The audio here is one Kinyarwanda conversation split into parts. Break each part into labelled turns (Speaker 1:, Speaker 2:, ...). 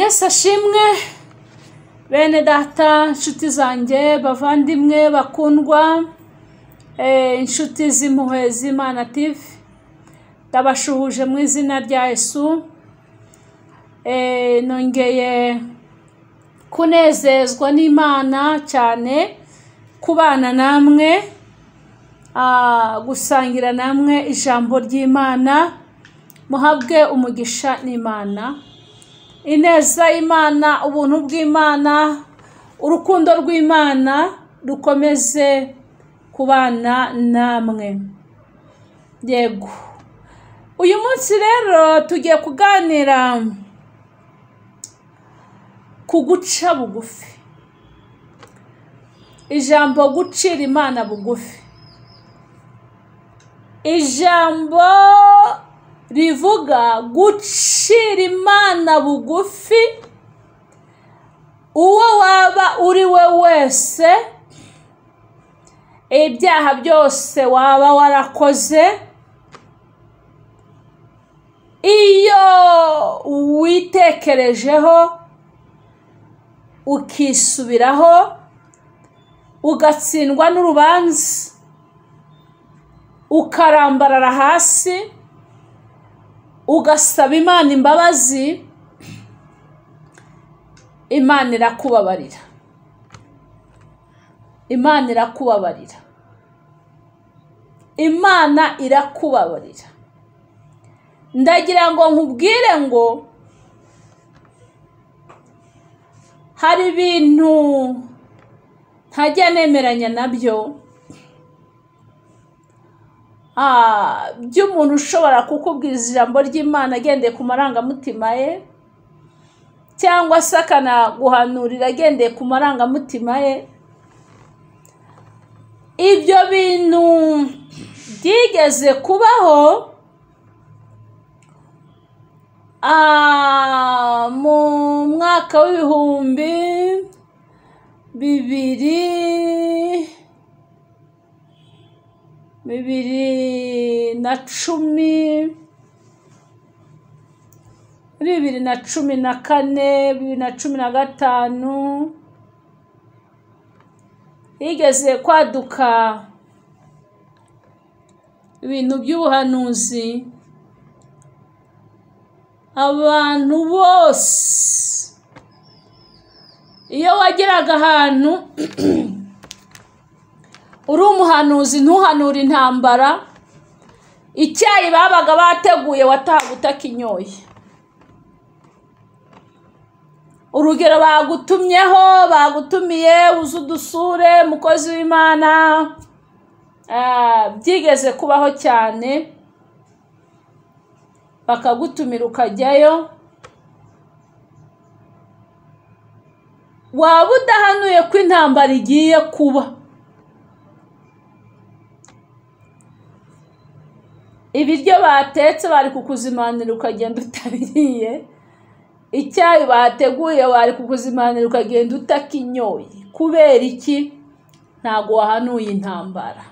Speaker 1: Yesu ashimwe bene data inshuti zanjye bavandimwe bakundwa inshuti z'impuhwe z'Imana TV ndabashuhuje mu izina rya Yesu. Nongeye kunezezwa n'Imana cyane kubana namwe gusangira namwe ijambo ry'Imana. Muhabwe umugisha n'Imana, ineza y'Imana, ubuntu bw'Imana, urukundo rw'Imana rukomeze kubana namwe. Yego, uyu munsi rero tugiye kuganira ku guca bugufi. Ijambo gucira Imana bugufi, ijambo rivuga gucira Imana bugufi. Uwo waba uri we wese, ibyaha byose waba warakoze, iyo witekerejeho ukisubiraho ugatsindwa n'urubanza ukarambarara hasi ugasaba Imana imbabazi, Imana irakubabarira. Imana irakubabarira. Imana irakubabarira. Ndagira ngo nkubwire ngo hari ibintu ntajya nemeranya nabyo, by'umuntu ushobora kukubwiriza ijambo ry'Imana agendeye ku marangamutima ye, cyangwa se akanaguhanurira agendeye ku marangamutima ye. Ibyo bintu byigeze kubaho mu mwaka w'ibihumbi 2014, 2015, higeze kwaduka ibintu by'ubuhanuzi. Abantu bose iyo wageraga ahantu uri umuhanuzi ntuhanura intambara, icyayi babaga bateguye wataha utakinyoye. Urugero bagutumiye uza udusure mukozi w'Imana, byigeze kubaho cyane, bakagutumira ukajyayo, waba udahanuye ko intambara igiye kuba. Ibiryo batetse bari kukuzimanira ukagenda utabiriye, icyayi bateguye bari kukuzimanira ukagenda utakinyoye. Kubera iki? Ntago wahanuye intambara.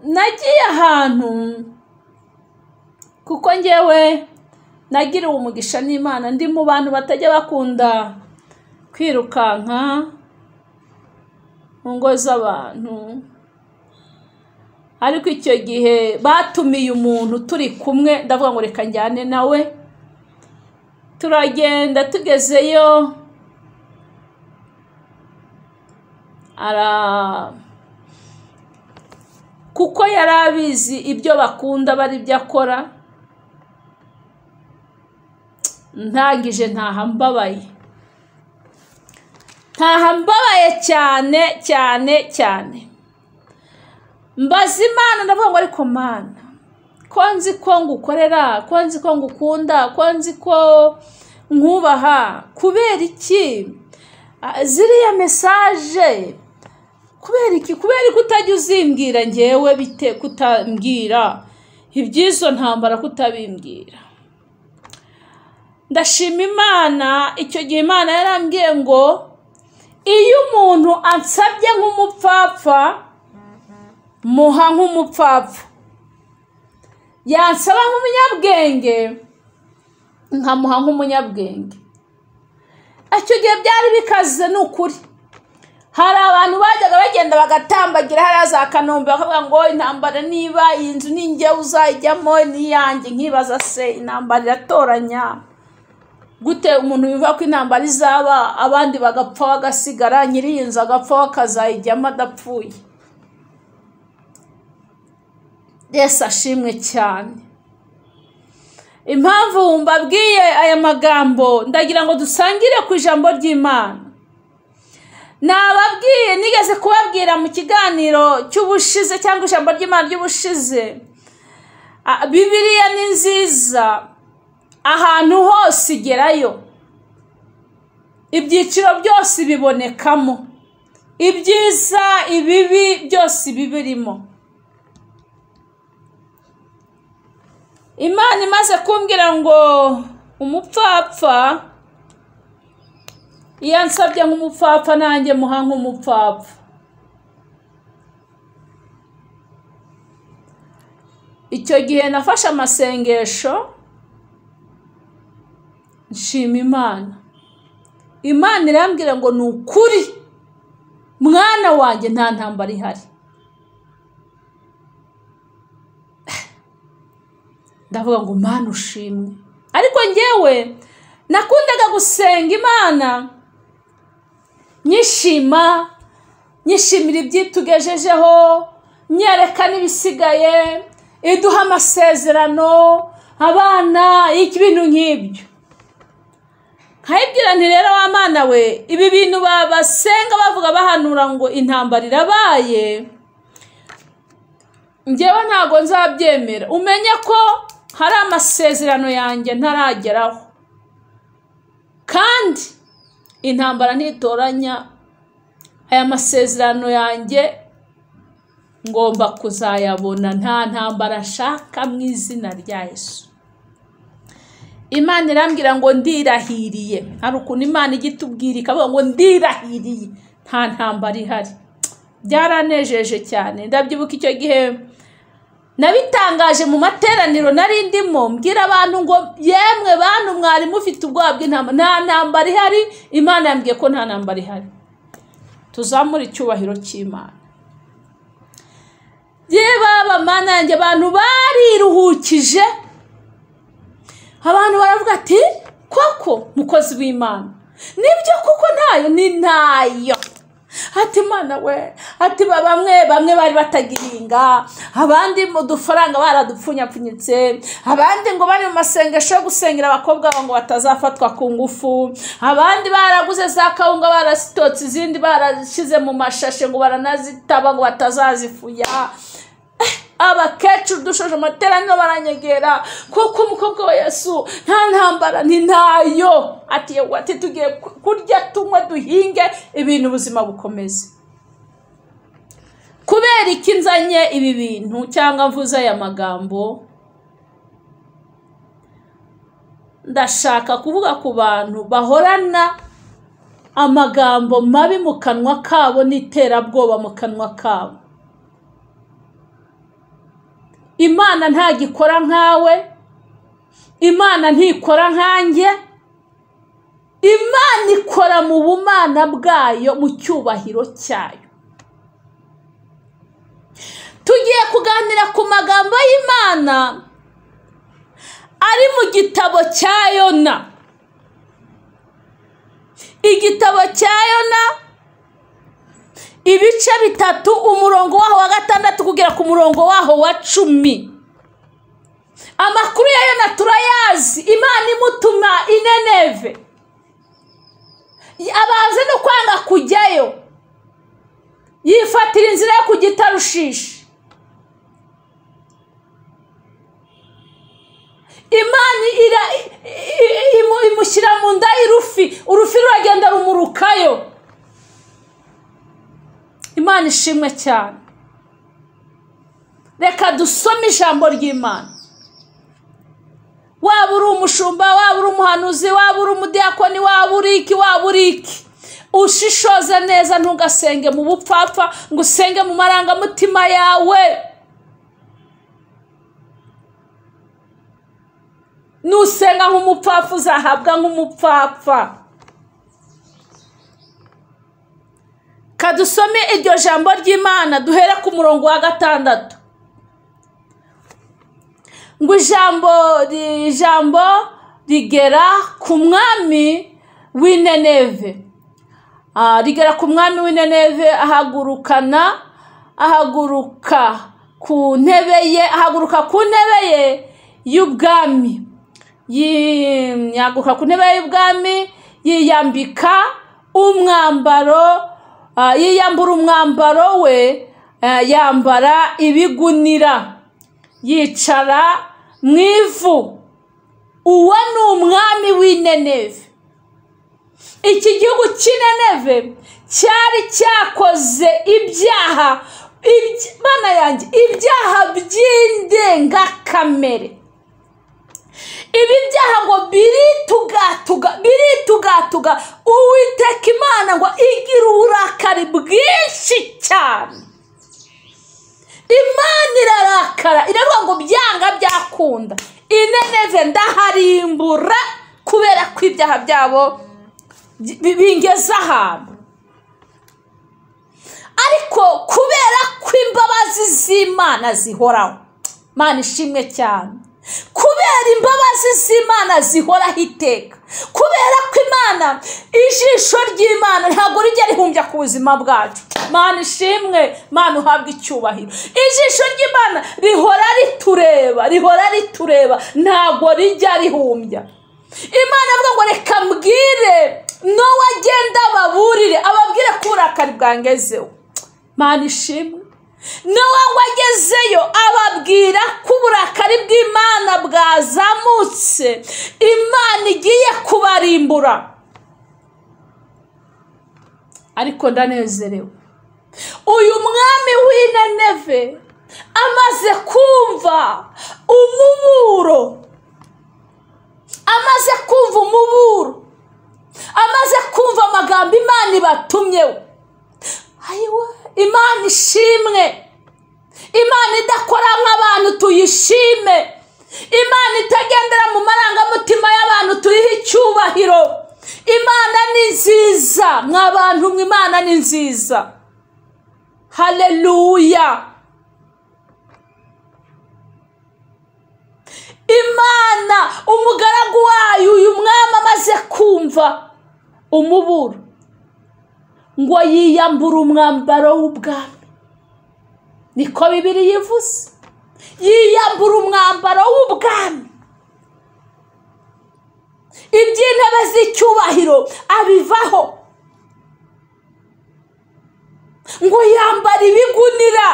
Speaker 1: Nagiye ahantu kuko njyewe nagiriwe umugisha n'Imana, ndi mu bantu batajya bakunda kwirukanka mu ngo z'abantu. Ariko icyo gihe batumiye umuntu turi kumwe, ndavuga ngo reka njyane nawe. Turagenda, tugezeyo kuko yari abizi ibyo bakunda bari byo akora, ntangije ntaha mbabaye cyane cyane cyane. Mbaza Imana ndavuga ngo ariko Mana, ko nzi ko ngukorera, ko nzi ko ngukunda, ko nzi ko nkubaha, kubera iki ziriya message? Kubera iki utajya uzimbwira njyewe? Bite kutambwira ibyizo ntambara, kutabimbwira? Ndashima Imana, icyo gihe Imana yarambwiye ngo iyo umuntu ansabye nk'umupfapfa muha nk'umupfapfa, yansaba nk'umunyabwenge nkamuha nk'umunyabwenge. Icyo gihe byari bikaze n'ukuri. Hari abantu bajyaga bagenda bagatambagira hariya za Kanombe bakavuga ngo intambara niba iyi nzu ninjye uzayijyamo niyanjye, nkibaza se intambara iratoranya gute? Umuntu yumva ko intambara izaba abandi bagapfa bagasigara, nyiri iyi nzu agapfa bakazayijyamo adapfuye. Yesu ashimwe cyane. Impamvu mbabwiye aya magambo ndagira ngo dusangire ku ijambo ry'Imana. Nababwiye nigeze kubabwira mu kiganiro cy'ubushize cyangwa ijambo ry'Imana ry'ubushize, Bibiliya ni nziza, ahantu hose igerayo, ibyiciro byose bibonekamo, ibyiza ibibi byose bibirimo. Imana imaze kumbwira ngo umupfapfa yansabye nk'umupfapfa nanjye muha nk'umupfapfa. Icyo gihe nafashe amasengesho nshima Imana. Imana irambwira ngo ni ukuri mwana wanjye nta ntambara ihari. Ndavuga ngo Mana ushimwe. Ariko njyewe nakundaga gusenga Imana nyishimira ibyitugejejeho, nyereka n'ibisigaye, iduha amasezerano, abana, ibintu nk'ibyo. Nkayibwira nti rero wa Mana we, ibi bintu basenga bavuga bahanura ngo intambara irabaye, njyewe ntago nzabyemera. Umenye ko hari amasezerano yanjye ntarageraho, kandi intambara ntitoranya aya masezerano yanjye, ngomba kuzayabona. Nta ntambara nshaka mu izina rya Yesu. Imana irambwira ngo ndirahiriye. Hari ukuntu Imana igitubwira ikavuga ngo ndirahiriye, nta ntambara ihari. Byaranejeje cyane. Ndabyibuka icyo gihe nabitangaje mu materaniro nari ndimo, mbwira abantu ngo yemwe bantu mwari mufite ubwoba bw'intambara, nta ntambara ihari. Imana yambwiye ko nta ntambara ihari. Tuzamura icyubahiro cy'Imana. Baba Mana yanjye, abantu bariruhukije. Abantu baravuga ati koko mukozi w'Imana, nibyo kuko ntayo ni ntayo. Ati Mana we, ati bamwe bari batagiringa, abandi mu dufaranga baradupfunyapfunyitse, abandi ngo bari mu masengesho yo gusengera abakobwa ngo batazafatwa ku ngufu, abandi baraguze za kawunga barasitotse, izindi barashize mu mashashe ngo baranazitaba ngo batazazifuya. Abakecuru dushoje amateraniro baranyegera, kuko umukobwa wa Yesu nta ntambara ni ntayo. Ati tugiye kurya tunywe duhinge ibintu ubuzima bukomeze. Kubera iki nzanye ibi bintu cyangwa mvuze aya magambo? Ndashaka kuvuga ku bantu bahorana amagambo mabi mu kanwa kabo n'iterabwoba mu kanwa kabo. Imana ntagikora nkawe, Imana ntikora nkanjye. Imana ikora mu bumana bwayo, mu cyubahiro cyayo. Tugiye kuganira ku magambo y'Imana ari mu gitabo cya Yona. Igitabo cya Yona, ibice 3, umurongo waho wa 6 kugera ku murongo waho wa 10. Amakuru ya Yona turayazi. Imana imutuma i Nineve, abanze no kwanga kujyayo, yifatira inzira yo kujya i Tarushishi. Imana imushyira mu nda y'urufi, urufi ruragenda rumurukayo. Imana ishimwe cyane. Reka dusome ijambo ry'Imana. Waba uri umushumba, waba uri umuhanuzi, waba uri umudiyakoni, waba uri iki, ushishoza neza, ntugasenge mu bupfapfa, ngo usenge mu marangamutima yawe. nusenga nk'umupfapfa uzahabwa nk'umupfapfa. Kadusome iryo jambo ry'Imana duhere ku murongo wa 6. Ngo ijambo rigera ku mwami w'Ineneve. Rigera ku mwami w'Ineneve ahaguruka ku ntebe ye y'ubwami. Yaguruka ku ntebe y'ubwami yiyambura umwambaro we, yambara ibigunira, yicara mu ivu. Uwo ni umwami w'Ineneve. Iki gihugu cy'Ineneve cyari cyakoze ibyaha, Mana yanjye, ibyaha by'indengakamere. Ibi byaha ngo biritugatuga. Uwiteka Imana ngo igira uburakari bwinshi cyane. Imana irarakara, iravuga ngo byanga byakunda, Ineneve ndaharimbura kubera ko ibyaha byabo bingeza ahantu. Ariko kubera ko imbabazi z'Imana zihoraho, Mana ishimwe cyane, kubera imbabazi z'Imana zihoraho iteka, kubera ko Imana, ijisho ry'Imana ntabwo rijya rihumbya ku buzima bwacu. Mana ishimwe, Mana uhabwe icyubahiro. Ijisho ry'Imana rihora ritureba, ntabwo rijya rihumbya. Imana avuga ngo reka mbwire Nowa agenda ababwire ko uburakari bwangezeho. Mana ishimwe, Nowa ngo agezeyo ababwira ko uburakari bw'Imana bwazamutse, Imana igiye kubarimbura. Ariko ndanezerewe, uyu mwami w'Ineneve amaze kumva umuburo, amaze kumva amagambo Imana ibatumyeho. Ayiwe, Imana ishimwe, Imana idakora nk'abantu tuyishime, Imana itagendera mu marangamutima y'abantu tuyihe icyubahiro. Imana ni nziza, mw'abantu mwe, Imana ni nziza. Haleluya. Imana, umugaragu wayo uyu mwami amaze kumva umuburo, ngo yiyambura umwambaro w'ubwami. Niko Bibiliya ivuze, yiyambura umwambaro w'ubwami. Iby'intebe z'icyubahiro abivaho, ngo yambara ibigunira.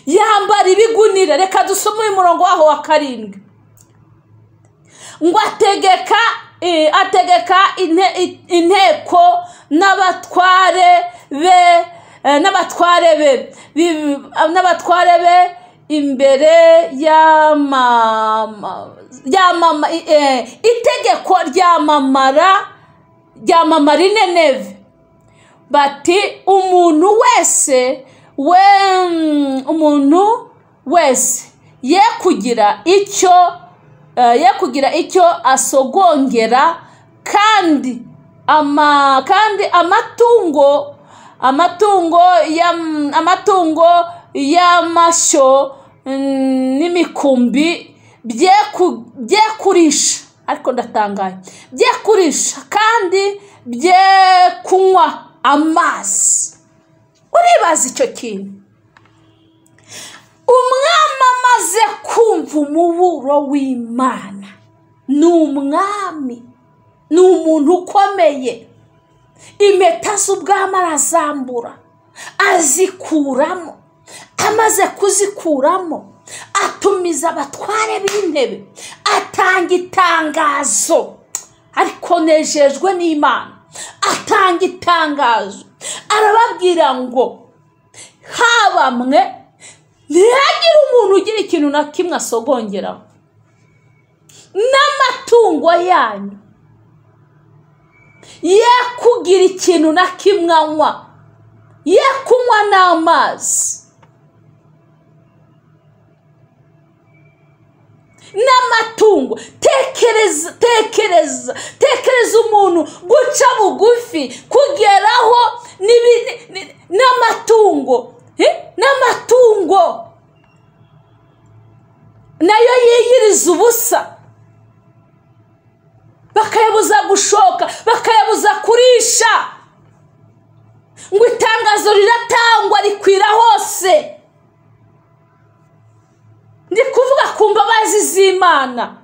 Speaker 1: Yambara ibigunira. Reka dusome uyu murongo waho wa 7. Ngo ategeka inteko n'abatware be imbere itegeko ryamamara Ineneve, bati umuntu wese ye kugira icyo asogongera, kandi amatungo y'amashyo n'imikumbi bye kurisha. Ariko ndatangaye, bye kurisha kandi bye kunywa amazi. Uribaza icyo kintu? Umwami amaze kumva umuburo w'Imana, ni umwami, ni umuntu ukomeye. Impeta z'ubwami arazambura, azikuramo. Amaze kuzikuramo, atumiza abatware b'intebe, atanga itangazo. Ariko nejejwe n'Imana, atanga itangazo, arababwira ngo haba mwe ntihagire umuntu ugira ikintu na kimwe asogongeraho, n'amatungo yanyu ye kugira ikintu na kimwe anywa, ye kunywa n'amazi n'amatungo. Tekereza umuntu guca bugufi kugeraho n'amatungo nayo yiyiriza ubusa, bakayabuza gushoka, bakayabuza kurisha, ngo itangazo riratangwa rikwira hose. Ndi kuvuga ku mbabazi z'Imana,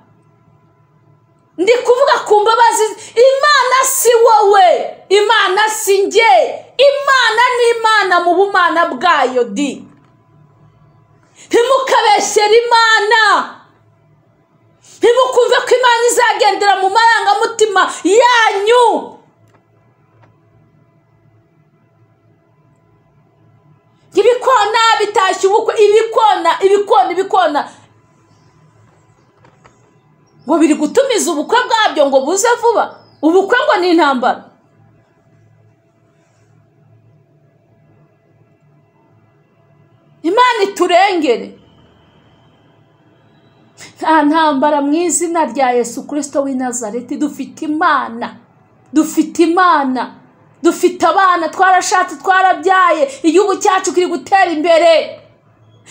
Speaker 1: ndi kuvuga ku mbabazi. Imana si wowe, Imana si njye, Imana ni Imana mu bumana bwayo. Ntimukabeshyere Imana, ntimukumve ko Imana izagendera mu marangamutima yanyu. Ibikona bitashye ubukwe, ibikona ngo biri gutumiza ubukwe bwabyo ngo buze vuba. Ubukwe ngo ni intambara. Imana iturengere. Nta ntambara mu izina rya Yesu Kristo w'i Nazareti. Dufite Imana, dufite abana, twarashatse, twarabyaye, igihugu cyacu kiri gutera imbere.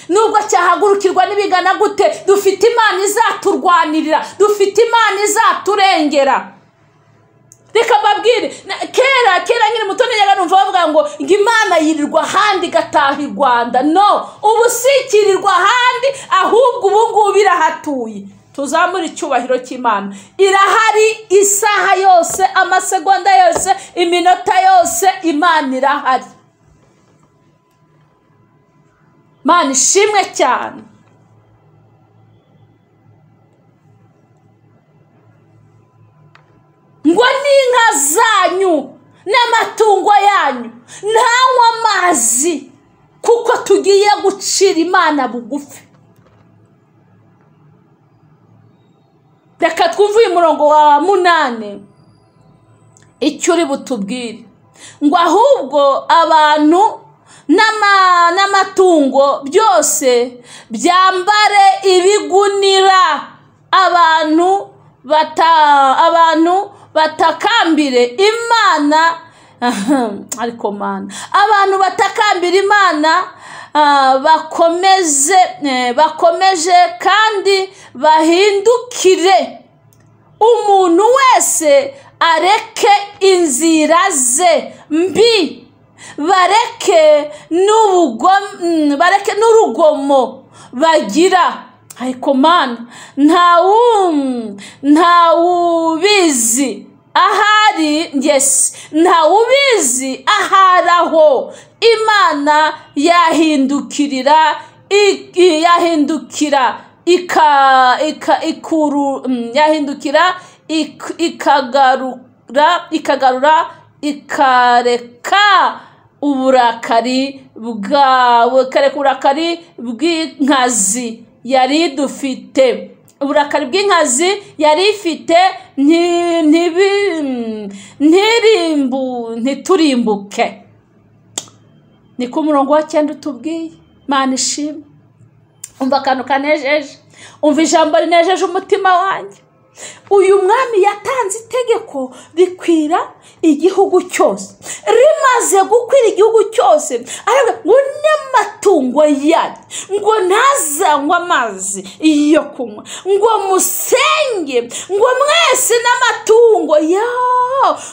Speaker 1: Nubwo cyahagurukirwa n'ibigana gute, dufite Imana izaturwanirira, dufite Imana izaturengera. Reka mbabwire, kera nyiri muto nijyaga numva bavuga ngo Imana yirirwa ahandi igataha i Rwanda. No, ubu sikirirwa ahandi, ahubwo ubu ngubu irahatuye. Tuzamura icyubahiro cy'Imana. Irahari isaha yose, amasegonda yose, iminota yose, Imana irahari. Imana ishimwe cyane. Ngo n'inka zanyu n'amatungo yanyu ntanywa amazi, kuko tugiye gucira Imana bugufi. Reka twumve uyu murongo wa 8 icyo uri butubwire. Ngo ahubwo abantu n'amatungo byose byambare ibigunira, abantu batakambire Imana. Ariko Mana, abantu batakambira Imana bakomeje kandi bahindukire. Umuntu wese areke inzira ze mbi, bareke n'urugomo bagira. Ariko Mana, ntawubizi ahari, yes, ntawubizi aharaho. Imana yahindukira ikagarura ikareka uburakari bw'inkazi yari dufite. Uburakari bw'inkazi yari ifite ntiturimbuke. Ni ku murongo wa 9 utubwiye. Imana ishimwe. Umva akantu kanejeje, umva ijambo rinejeje umutima wanjye. Uyu mwami yatanze itegeko rikwira igihugu cyose. Rimaze gukwira igihugu cyose, ngo n'amatungo yanyu ngo ntazanywa amazi yo kunywa, ngo musenge, ngo mwese n'amatungo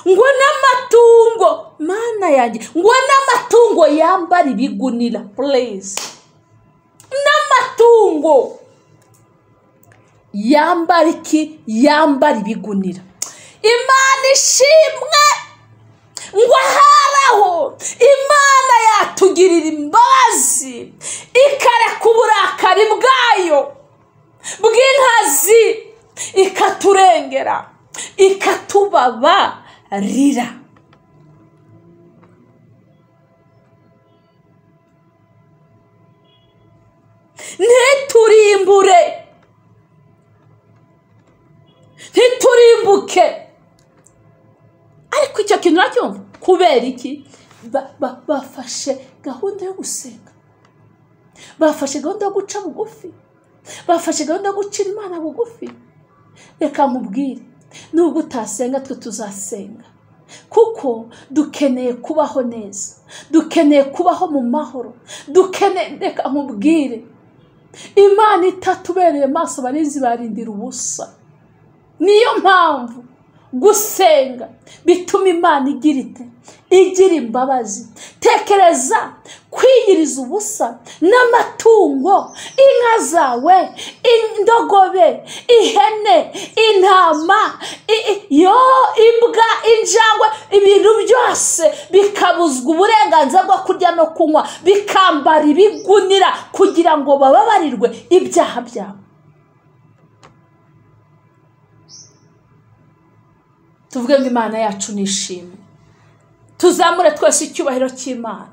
Speaker 1: ngo n'amatungo, Mana yanjye, ngo n'amatungo yambara ibigunira. Please, n'amatungo yambara iki? Yambara ibigunira. Imana ishimwe. Ngo aharaho Imana yatugirira imbabazi, ikareka uburakari bwayo bw'inkazi, ikaturengera, ikatubabarira. ntiturimbuke. Ariko icyo kintu nacyumva kubera iki? bafashe gahunda yo gusenga, bafashe gahunda yo guca bugufi, bafashe gahunda yo gucira Imana bugufi. Reka nkubwire, nubwo utasenga twe tuzasenga, kuko dukeneye kubaho neza, dukeneye kubaho mu mahoro, reka nkubwire, Imana itatubereye maso barinzi barindira ubusa. Niyo mpamvu gusenga bituma Imana igira imbabazi. Tekereza kwiyiriza ubusa n'amatungo, inka zawe, indogobe, ihene, intama, imbwa, injangwe, ibintu byose bikabuzwa uburenganzira bwo kurya no kunywa, bikambara ibigunira kugira ngo bababarirwe ibyaha byabo. Tuvuge ngo Imana yacu nishimwe, tuzamure twese icyubahiro cy'Imana.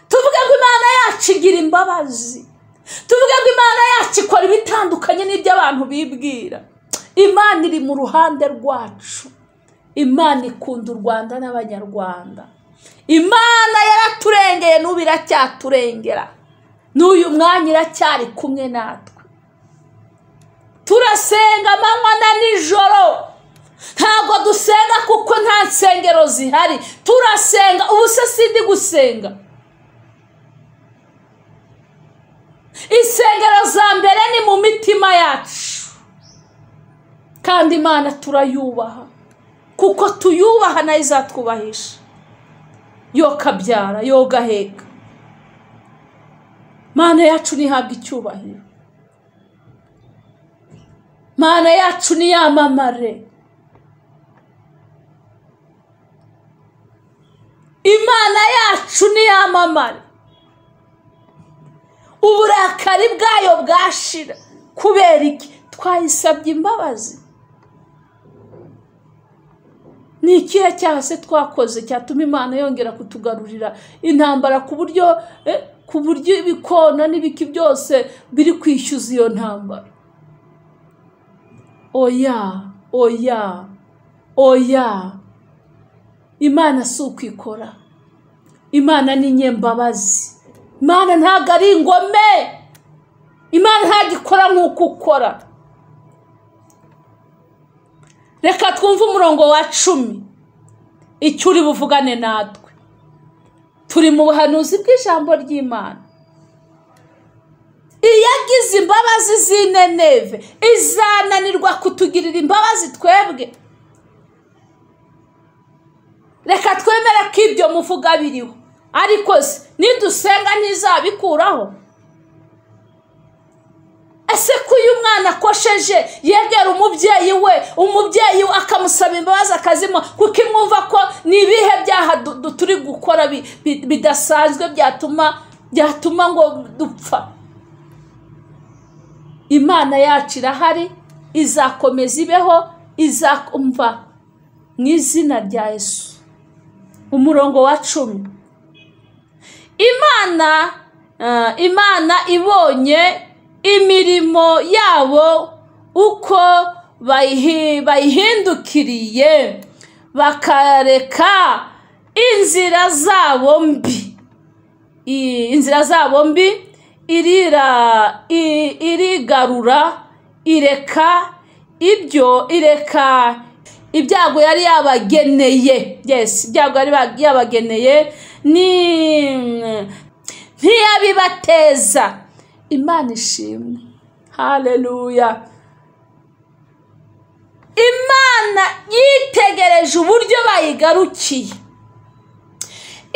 Speaker 1: Tuvuge ngo Imana yacu igira imbabazi, tuvuge ngo Imana yacu ikora ibitandukanye n'ibyo abantu bibwira. Imana iri mu ruhande rwacu, Imana ikunda u Rwanda n'Abanyarwanda. Imana yaraturengeye n'ubu iracyaturengera, n'uyu mwanya iracyari kumwe natwe. Turasenga amanywa na nijoro, ntabwo dusenga kuko nta nsengero zihari. Turasenga ubusa, sindi gusenga. Insengero za mbere ni mu mitima yacu, kandi Imana turayubaha, kuko tuyubaha nayo izatwubahisha. Yo kabyara, yo gaheka. Mana yacu nihabwe icyubahiro, Mana yacu niyamamare. Imana yacu niyamamare. Uburakari bwayo bwashira. Kubera iki? Twayisabye imbabazi. Ni ikihe cyaha se twakoze cyatuma Imana yongera kutugarurira intambara ku buryo ibikona n'ibiki byose biri kwishyuza iyo ntambara? Oya. Imana si ukwikora. Imana ni nyembabazi. Imana ntabwo ari ingome. Imana ntabwo ikora nk'uko ukora. Reka twumve umurongo wa 10 icyo uri buvugane natwe. Turi mu buhanuzi bw'ijambo ry'Imana. Iyagize imbabazi z'Ineneve izananirwa kutugirira imbabazi twebwe? Reka twemere ko ibyo muvuga biriho, ariko se nidusenga ntizabikuraho? Ese ko uyu mwana akosheje yegera umubyeyi we akamusaba imbabazi akazima, kuko imwumva ko ni ibihe byaha turi gukora bidasanzwe byatuma ngo dupfa? Imana yacu irahari, izakomeza ibeho, izakumva mu izina rya Yesu. Umurongo wa 10. Imana ibonye imirimo yabo uko bayihindukiriye, bakareka inzira zabo mbi, irigarura, ireka ibyago yari yabageneye. Yes, ibyago yari yabageneye ntiyabibateza. Imana ishimwe. Haleluya. Imana yitegereje uburyo bayigarukiye.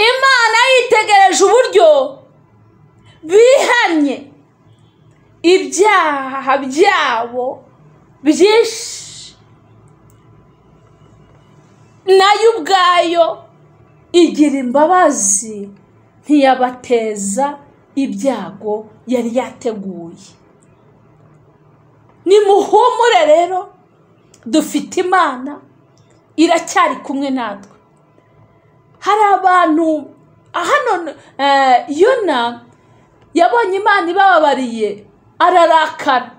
Speaker 1: Imana yitegereje uburyo bihanye ibyaha byabo byinshi, nayo ubwayo igira imbabazi, ntiyabateza ibyago yari yateguye. Nimuhumure rero, dufite Imana, iracyari kumwe natwe. Hari abantu hano, Yona yabonye Imana ibababariye, ararakara,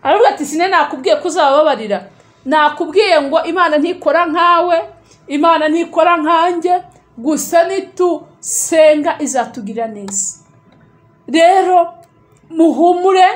Speaker 1: aravuga ati sine nakubwiye ko uzababarira? Nakubwiye ngo Imana ntikora nkawe, Imana ntikora nkanjye, gusa nitusenga izatugira neza. Rero muhumure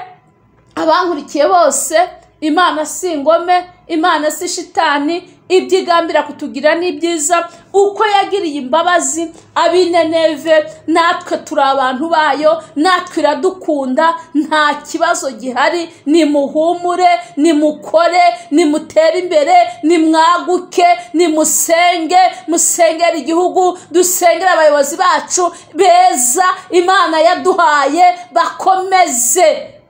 Speaker 1: abankurikiye bose, Imana si ingome, Imana si shitani, ibyigambira kutugira ni byiza. Uko yagiriye imbabazi ab'Ineneve, natwe turi abantu bayo, natwe iradukunda, nta kibazo gihari. Nimuhumure, nimukore, nimutere imbere, nimwaguke, nimusenge, musengera igihugu, dusengera abayobozi bacu beza Imana yaduhaye,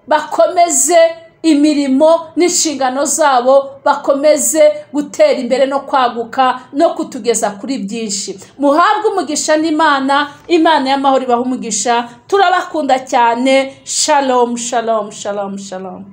Speaker 1: bakomeze imirimo n'inshingano zabo, bakomeze gutera imbere no kwaguka no kutugeza kuri byinshi. Muhabwe umugisha n'Imana, Imana y'amahoro ibaha umugisha. Turabakunda cyane. Shalom, shalom, shalom, shalom.